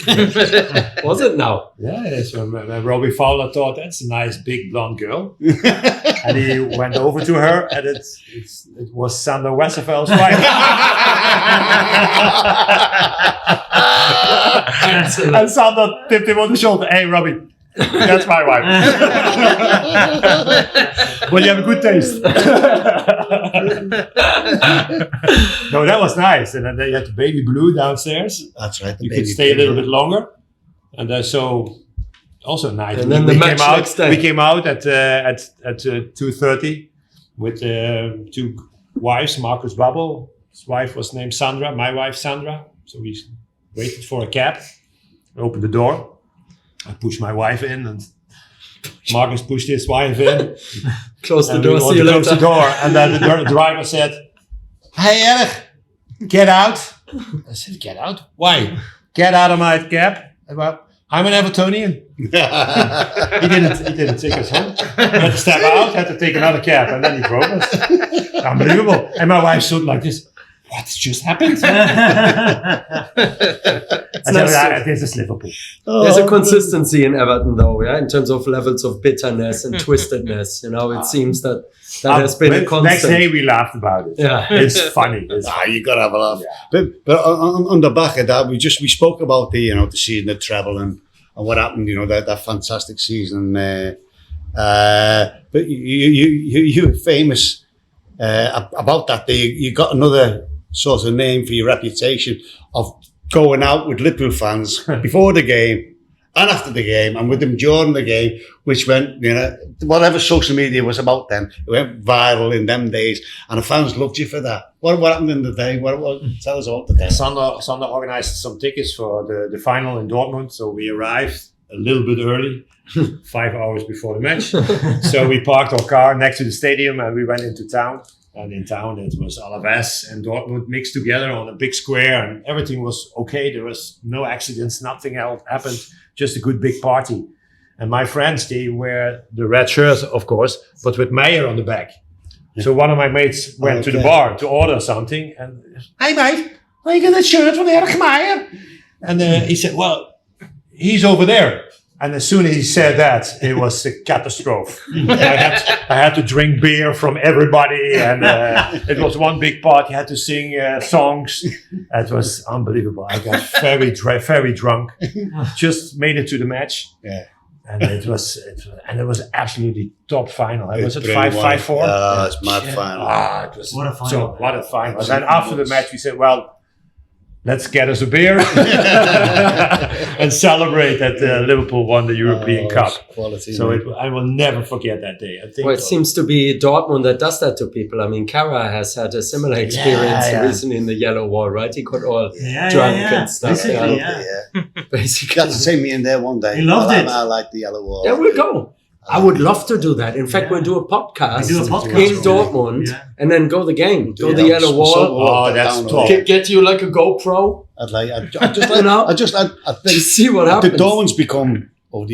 Was it now?
Yeah, so when Robbie Fowler thought that's a nice big blonde girl, and he went over to her, and it was Sander Westerveld's wife. And Sander tipped him on the shoulder. Hey, Robbie, That's my wife. Well, you have a good taste. No, that was nice. And then they had the baby blue downstairs.
That's right.
You could stay a little bit longer. And so also nice.
And then the match next day.
We came out at 2:30 with 2 wives, Marcus Babbel. His wife was named Sandra, my wife Sandra. So we waited for a cab, opened the door. I pushed my wife in and Marcus pushed his wife in.
Close the
And
door,
we
see you
closed the
later.
door. And then the driver said, "Hey Erik, get out." I said, "Get out? Why?" "Get out of my cab." Well, I'm an Evertonian. He didn't take us home. We had to step out, had to take another cab, and then he drove us. Unbelievable. And my wife stood like this. What's just happened? I said, "This is Liverpool."
There's a consistency in Everton, though, yeah, in terms of levels of bitterness and twistedness. You know, it seems that has been a constant.
Next day we laughed about it.
Yeah.
It's funny.
You gotta have a laugh. But on the back of that, we spoke about the the season of treble and what happened. That fantastic season. But you were famous about that day. You got another sort of name for your reputation of going out with Liverpool fans before the game and after the game and with them during the game, which went, whatever social media was about then, it went viral in them days and the fans loved you for that. What happened in the day? Tell us about the day.
Sander organized some tickets for the final in Dortmund, so we arrived a little bit early, 5 hours before the match. So we parked our car next to the stadium and we went into town. And in town, it was Alaves and Dortmund mixed together on a big square, and everything was okay. There was no accidents, nothing else happened, just a good big party. And my friends, they wear the red shirts, of course, but with Meijer on the back. So one of my mates went to the bar to order something, and "Hey mate, where you get that shirt from Erik Meijer?" And he said, "Well, he's over there." And as soon as he said that, it was a catastrophe. I had to drink beer from everybody, and it was one big party. I had to sing songs. It was unbelievable. I got very drunk. Just made it to the match.
Yeah.
And it was absolutely top final. It was at 5-4.
It's mad final.
It was
What a final.
So, what a final. And then after the match, we said, well, let's get us a beer and celebrate that Liverpool won the European Cup.
Quality.
So I will never forget that day. I think.
Well, it seems to be Dortmund that does that to people. I mean, Kara has had a similar experience recently in the Yellow Wall, right? He got all drunk and stuff.
Basically,
Basically.
Got to take me in there one day.
He loved it.
I like the Yellow Wall.
Yeah, we'll go. I would love to do that. In fact, we'll do a podcast,
We do a podcast.
in Dortmund and then go the game. Go the
Yeah,
Yellow Wall.
Oh, that's top.
Get you like a GoPro.
I'd just think
Just see what
the
happens.
Dortmund's become my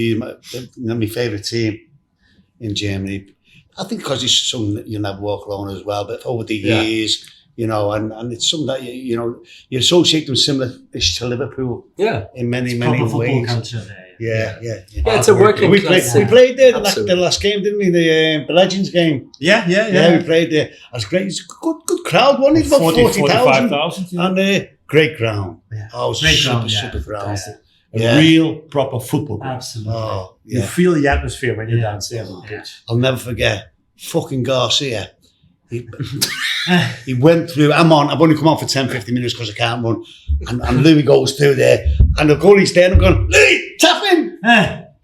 favourite team in Germany. I think because it's something that you never walk alone as well. But over the years, and it's something that you associate them similar to Liverpool.
Yeah.
In many
proper football
ways.
culture there.
Yeah.
Yeah, it's a working
We
class.
played there the
Absolutely.
last game, didn't we? The Legends game.
Yeah.
Yeah, we played there. It was great. It's a good crowd, wasn't it? About 40,000.
45,000. Yeah.
And great ground.
Yeah.
Oh,
Great ground,
super ground.
A real proper football ground.
Absolutely.
Oh,
You
yeah.
feel the atmosphere when you're
Yeah.
downstairs on the pitch.
I'll never forget. Fucking Garcia. He went through. I've only come on for 10-15 minutes because I can't run. And Louis goes through there. And the goalie's there and I'm going, "Louis, tap him!"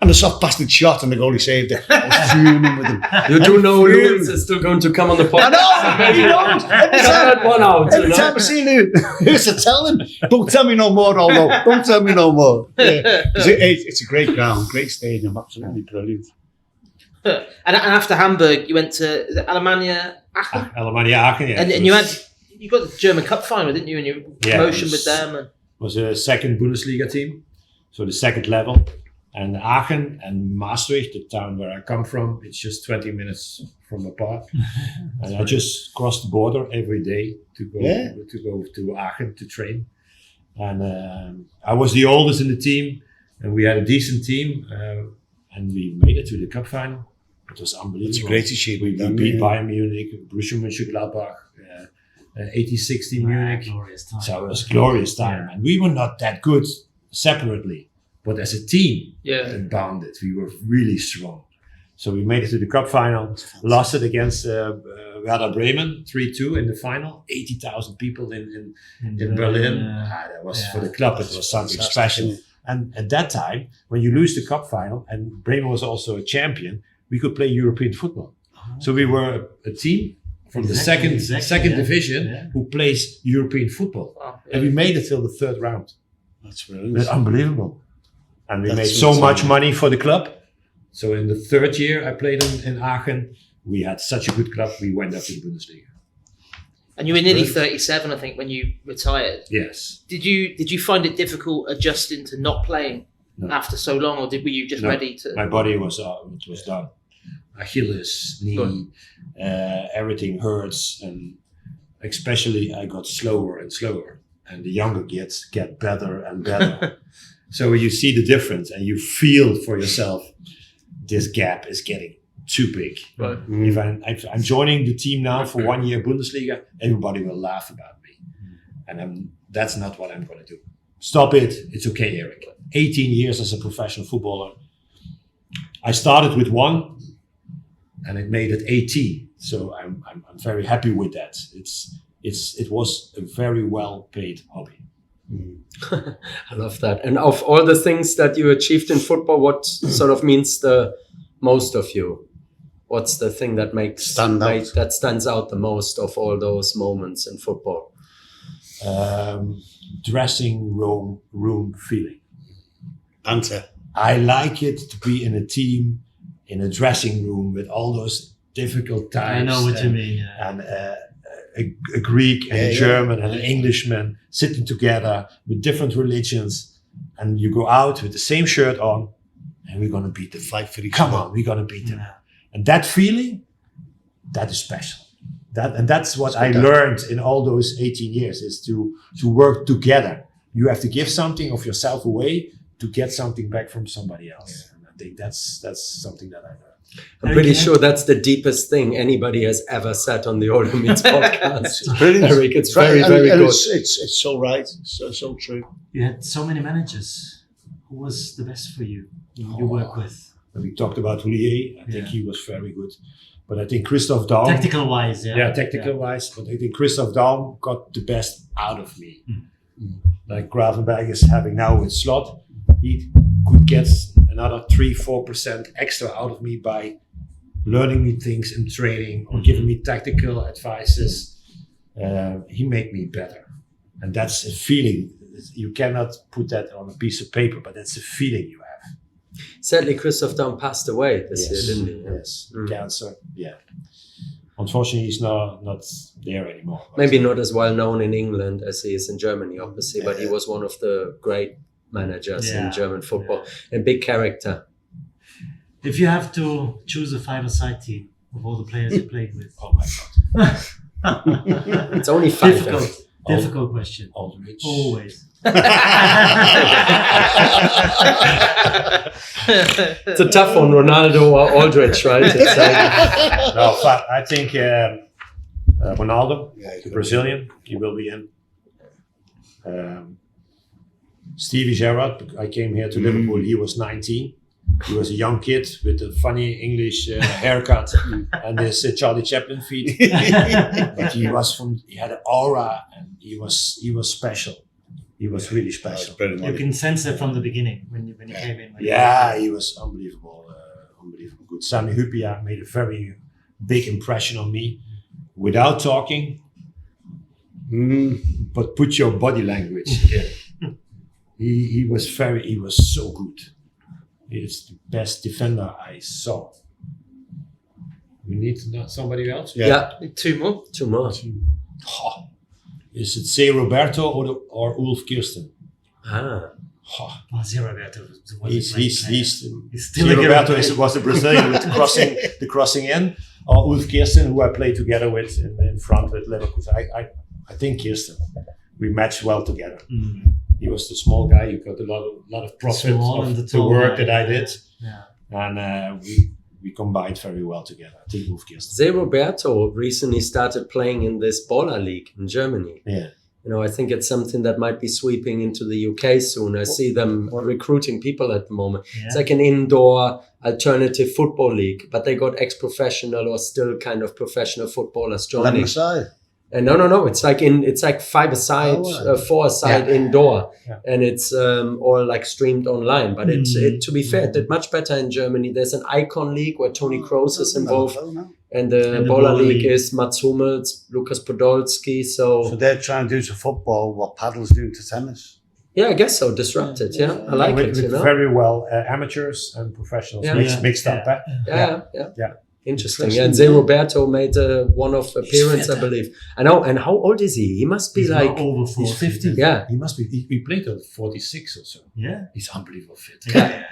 And the soft bastard shot and the goalie saved it. I was fuming with him.
You do know Lewis is still going to come on the podcast.
I know! He knows! Every
Cut that one out.
Every time I see Lou, I used to tell him, "Don't tell me no more, Aldo. Don't tell me no more." Yeah. It's a great ground, great stadium, absolutely brilliant.
And after Hamburg, you went to Alemannia Aachen,
Alemannia Aachen, yeah.
and you got the German Cup final, didn't you? And your promotion with them. And
was a second Bundesliga team, so the second level. And Aachen and Maastricht, the town where I come from, it's just 20 minutes from apart. And I just crossed the border every day to go to Aachen to train. And I was the oldest in the team, and we had a decent team, and we made it to the cup final. It was unbelievable.
It's a great achievement.
We beat Bayern Munich, Borussia Mönchengladbach, 80-60 Munich.
Glorious time.
So it was a glorious time. And we were not that good separately. but as a team,
Yeah.
bonded. We were really strong. So we made it to the cup final, lost it against Werder Bremen 3-2 in the final. 80,000 people in Berlin. That was for the club. It was something special. And at that time, when you lose the cup final, and Bremen was also a champion, we could play European football. So we were a team from the second division who plays European football.
Wow.
And we made it till the third round.
That's brilliant.
That's unbelievable. And we
That's
made so
insane.
much money for the club. So in the third year I played in Aachen, we had such a good club, we went up to the Bundesliga.
And you were nearly 37, I think, when you retired.
Yes.
Did you find it difficult adjusting to not playing after so long, or were you just ready to?
My body was done. Achilles, knee, everything hurts, and especially I got slower and slower, and the younger kids get better and better. So you see the difference, and you feel for yourself, this gap is getting too big.
Right.
If I'm joining the team now for 1 year Bundesliga, everybody will laugh about me, and that's not what I'm going to do. Stop it. It's okay, Erik. 18 years as a professional footballer. I started with 1. And it made it 18, so I'm very happy with that. It was a very well paid hobby.
I love that. And of all the things that you achieved in football, what sort of means the most of you? What's the thing that that stands out the most of all those moments in football?
Dressing room feeling.
Banter.
I like it to be in a team, in a dressing room with all those difficult times.
I know what you mean. Yeah.
And a Greek and a German and an Englishman sitting together with different religions, and you go out with the same shirt on, and we're going to beat them.
Fight for each
Come
other.
on, we're going to beat them. And that feeling, that is special. That's what I learned in all those 18 years, is to work together. You have to give something of yourself away to get something back from somebody else. And I think that's something that I learned.
I'm pretty sure that's the deepest thing anybody has ever said on the Aldo Meets podcast.
It's brilliant.
Erik, it's
Right,
very
and
good.
It's so right. So true.
You had so many managers. Who was the best for you? You work with
When we talked about Houllier, I think he was very good. But I think Christophe Daum...
technical wise,
technical wise. But I think Christophe Daum got the best out of me. Like Gravenberg is having now with Slot. He could get another 3-4% extra out of me by learning me things in training or giving me tactical advices. He made me better. And that's a feeling. You cannot put that on a piece of paper, but that's a feeling you have.
Sadly, Christophe Daum passed away this year, didn't he?
Yes, cancer, Unfortunately, he's not there anymore. But
Maybe not as well known in England as he is in Germany, obviously, but he was one of the great managers in German football and big character.
If you have to choose a five-a-side team of all the players you played with,
Oh my God.
It's only 5.
difficult question.
Aldridge.
Always.
It's a tough one, Ronaldo or Aldridge, right? It's like,
No, but I think Ronaldo, the Brazilian, he will be in. Stevie Gerrard, I came here to Liverpool, he was 19. He was a young kid with a funny English haircut and his Charlie Chaplin feet. But he had an aura, and he was special. He was really special.
You can sense it from the beginning when you came in.
He was unbelievable good. Sami Hyypiä made a very big impression on me without talking, but put your body language in. He was so good. He's the best defender I saw. We need somebody else?
yeah,
Two more.
2 more.
Oh, is it Zé Roberto or Ulf Kirsten?
Ah.
Oh,
Zé Roberto was a
he's
still
Zé
a good
Roberto
player.
was the Brazilian with the crossing in, or Ulf Kirsten, who I played together with in front with Liverpool. I think Kirsten. We matched well together. He was the small guy. You got a lot of profit
Small and
of the
tall
work
guy.
that I did,
Yeah.
and we combined very well together. I think Ulf Kirsten.
Zé Roberto recently started playing in this baller league in Germany.
Yeah.
I think it's something that might be sweeping into the UK soon. I see them recruiting people at the moment.
Yeah.
It's like an indoor alternative football league, but they got ex-professional or still kind of professional footballers joining.
Aside.
No. It's like 5-a-side, 4-a-side indoor, and it's all like streamed online. But to be fair, it did much better in Germany. There's an Icon League where Toni Kroos is involved, and the Bowler League is Mats Hummels, Lukas Podolski.
So they're trying to do to football what paddle's doing to tennis.
Yeah, I guess so. Disrupted. Yeah, I like it.
With very well amateurs and professionals mixed up.
Yeah. Interesting. And Zé Roberto made a one-off appearance, I believe. I know. And how old is he? He must be like
over 40.
He's 50.
Yeah.
He must be. He played till 46 or so.
Yeah.
He's unbelievable fit.
Yeah.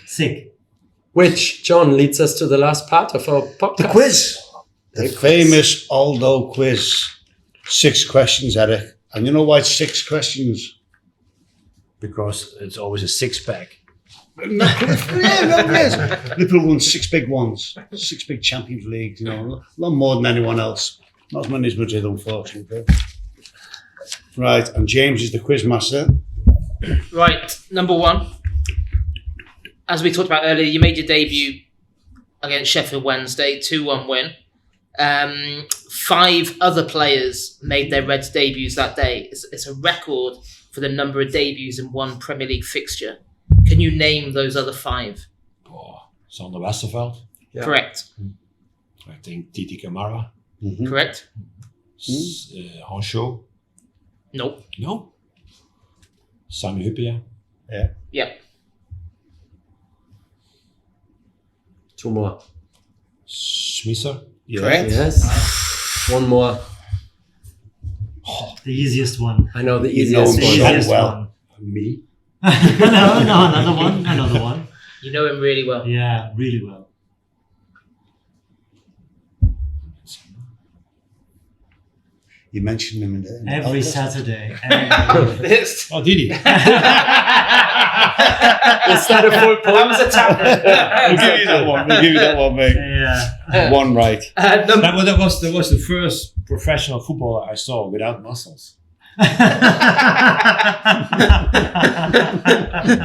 Sick.
Which, John, leads us to the last part of our podcast.
The quiz. The famous Aldo quiz. 6 questions, Eric. And you know why it's 6 questions?
Because it's always a 6-pack.
Liverpool won 6 big ones, 6 big Champions Leagues, a lot more than anyone else. Not as many as Madrid, unfortunately. Right, and James is the quiz master.
Right, number 1. As we talked about earlier, you made your debut against Sheffield Wednesday, 2-1 win. 5 other players made their Reds debuts that day. It's a record for the number of debuts in one Premier League fixture. Can you name those other 5?
Sander Westerveld.
Yeah.
Correct.
I think Titi Camara.
Mm-hmm.
Correct.
Hancho.
Nope.
No. Sami Hyypiä.
Yep.
2 more.
Smisser.
Correct.
Yes. 1 more.
The easiest one.
I know the
You
easiest
know
one.
The easiest
well.
one.
Me.
No, another one.
You know him really well.
Yeah, really well.
You mentioned him in the
Every
podcast.
Saturday.
Oh, did he?
Is that a full point?
That was a tap.
We'll give you that one. We'll give you that one, mate.
Yeah.
One right.
That was the first professional footballer I saw without muscles. When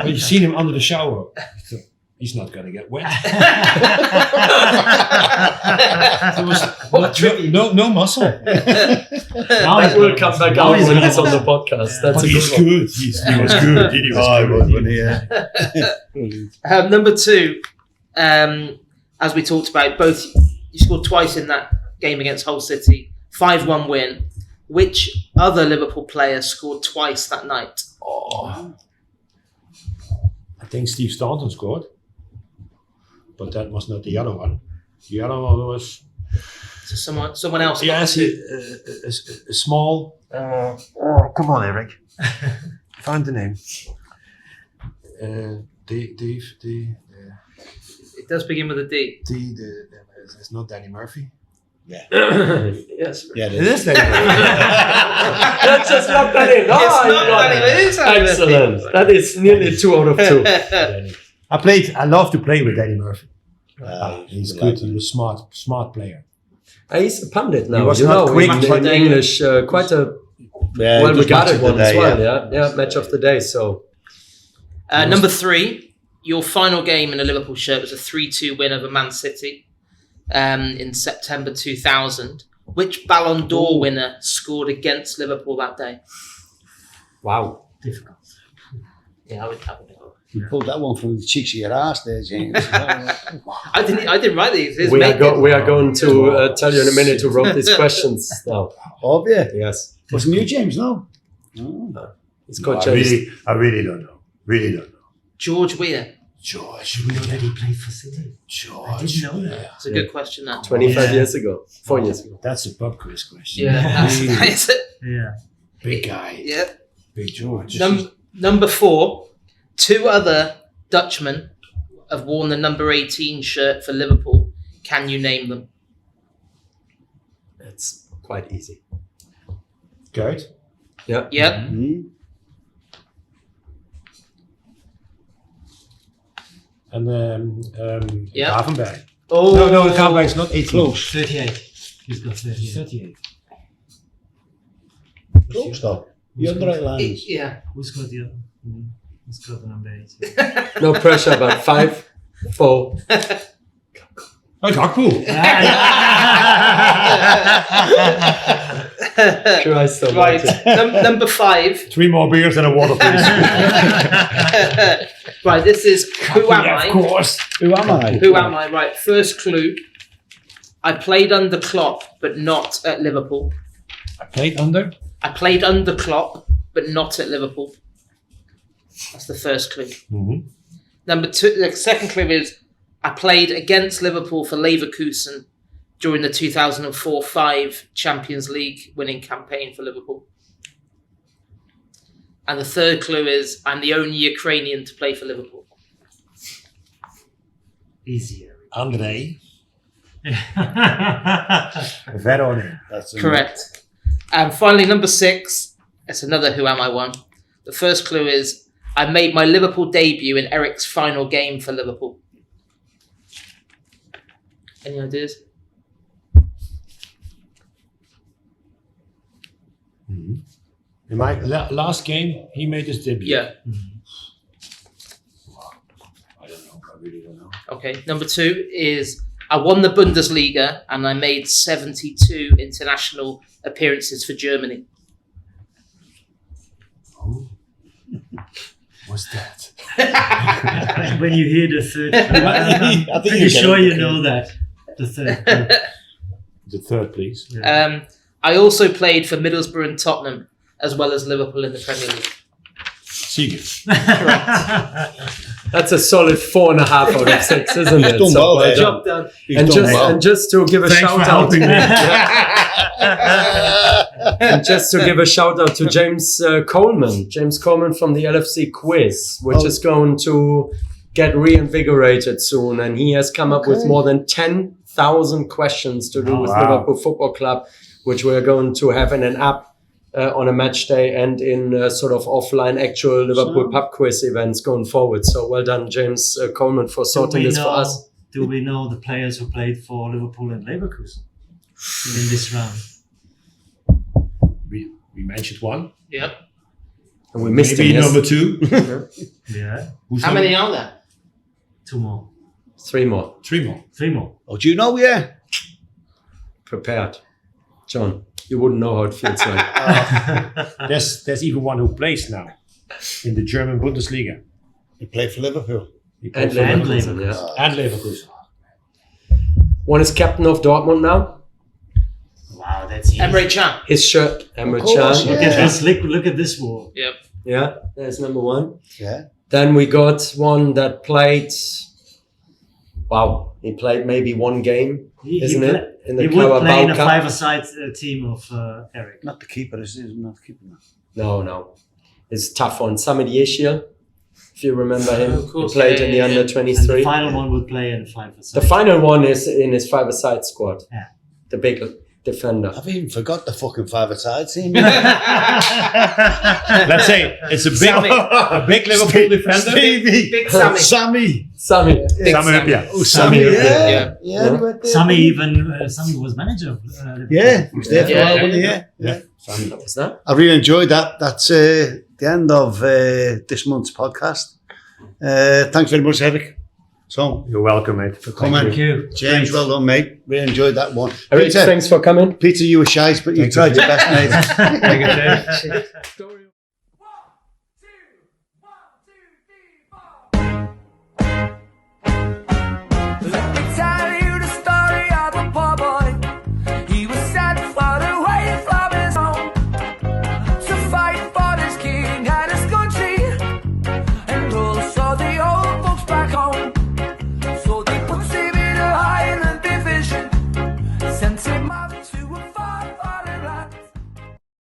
you seen him under the shower, he's not gonna get wet. There was no muscle.
That will come back out when he's on the podcast. That's
But
a
he's
good one.
good. He was good. He was good.
Brilliant.
Number 2, as we talked about, you scored twice in that game against Hull City, 5-1 win. Which other Liverpool player scored twice that night?
I think Steve Staunton scored, but that was not the other one. The other one was
So someone else.
yes, a small. Come on, Eric. Find the name. Dave.
It does begin with a D.
It's not Danny Murphy.
Yes.
Yeah, it
It
is.
is Danny Murphy.
Let's just lock that in.
It's not
you got
Danny,
it.
but it is Danny Murphy.
Excellent. That is nearly 2 out of 2.
I love to play with Danny Murphy. He's
good
good.
legend.
He's a smart player.
He's a pundit now.
He was not quick,
in
but
English, quite a
Yeah,
well
just match
regarded
of
one
the
as
day,
well. Yeah, match of the day. So
Number 3, your final game in a Liverpool shirt was a 3-2 win over Man City in September 2000. Which Ballon d'Or winner scored against Liverpool that day?
wow.
Difficult.
Yeah, I would know.
You pulled that one from the cheeks of your ass there, James.
I didn't write these. His
We
mate did.
are going to tell you in a minute who wrote these questions now.
Oh, yeah.
Yes.
Wasn't you, James? No. Oh.
It's called
I
James.
really don't know.
George Weah.
George.
You know that he played for City? I didn't know that.
It's a good question, that.
25 years ago. 4 years ago.
That's a pub quiz question.
Yeah, that is it.
Yeah.
Big guy.
Yeah.
Big George.
Number 4, 2 other Dutchmen have worn the number 18 shirt for Liverpool. Can you name them?
It's quite easy.
Gert.
Yeah.
Yep.
Mm-hmm.
And
Yeah.
Gravenberg.
Oh
No, Gravenberg is not 18.
Close.
38. He's got 38.
38.
Close though. The underrated lines.
Yeah.
Who's got the other? Who's got the number 8?
No pressure, but 5, 4.
Oh, Gakpo.
Christ
Right.
almighty.
Number 5.
3 more beers and a water, please.
Right. This is who am I?
Of course.
Who am I?
Who am I? Right. First clue. I played under Klopp, but not at Liverpool.
I played under.
I played under Klopp, but not at Liverpool. That's the first clue.
Mm-hmm.
Number 2. The second clue is I played against Liverpool for Leverkusen during the 2004-05 Champions League winning campaign for Liverpool. And the third clue is I'm the only Ukrainian to play for Liverpool.
Easier.
André. Verone.
That's
Correct. And finally, number 6. It's another Who Am I one. The first clue is I made my Liverpool debut in Erik's final game for Liverpool. Any ideas?
Mm-hmm. In my last game, he made his debut.
Yeah.
I don't know. I really don't know.
Okay. Number 2 is I won the Bundesliga and I made 72 international appearances for Germany.
Oh. What's that?
When you hear the third clue, I'm pretty sure you know that. The third clue.
The third, please.
Yeah.
I also played for Middlesbrough and Tottenham, as well as Liverpool in the Premier League.
Siegel.
That's a solid 4.5 out of 6, isn't it?
done well there.
job
done.
And just to give a
Thanks
shout
for
out.
helping me.
And just to give a shout out to James Coleman. James Coleman from the LFC quiz, which is going to get reinvigorated soon. And he has come up with more than 10,000 questions to do with Liverpool Football Club, which we're going to have in an app on a match day and in sort of offline actual Liverpool pub quiz events going forward. So well done, James Coleman, for sorting this for us.
Do we know the players who played for Liverpool and Leverkusen in this round?
We mentioned one.
Yep.
And we missed
Maybe
him.
number 2.
Yeah.
Who's
How
number-
many are there?
2 more.
3 more.
3 more.
3 more.
Oh, do you know? Yeah.
Prepared. John, you wouldn't know how it feels like.
There's even one who plays now in the German Bundesliga.
He played for Liverpool.
He plays for
And
Liverpool.
Leverkusen, yeah.
And Leverkusen.
One is captain of Dortmund now.
Wow, that's easy.
Emre Can.
His shirt, Emre
course,
Can.
Look at this. Look at this wall.
Yep.
Yeah, there's number 1.
Yeah.
Then we got one that played. Wow, he played maybe 1 game, isn't it? In the
He would play in a
Cup.
5-a-side team of Erik.
Not the keeper, is it? Not the keeper.
No. It's a tough one. Sami Yeshia, if you remember him.
Of course,
He played
yeah,
in the
yeah,
under
And the
23.
final one would play in a 5-a-side.
The final one is in his 5-a-side squad.
Yeah.
The big defender.
I've even forgot the fucking 5-a-side team.
Let's say it's a big,
Sammy.
a big Liverpool defender.
Stevie.
Big Sammy.
Sammy.
Sami.
Big
Sammy
Sammy.
Hupia.
Oh, Sammy.
Yeah.
Yeah.
Yeah.
He went there.
Sammy was manager of Liverpool.
Yeah. He was there for a
Yeah,
while,
yeah,
wasn't he?
Yeah.
Yeah.
Sammy.
What was that?
I really enjoyed that. That's the end of this month's podcast. Thanks very much, Erik. So,
You're welcome, mate. For
coming.
Thank you.
James, well done, mate. Really enjoyed that one.
Eric,
Peter,
thanks for coming.
Peter, you were shy, but you
Thank you.
tried your best, mate.
Thank you, James.
Story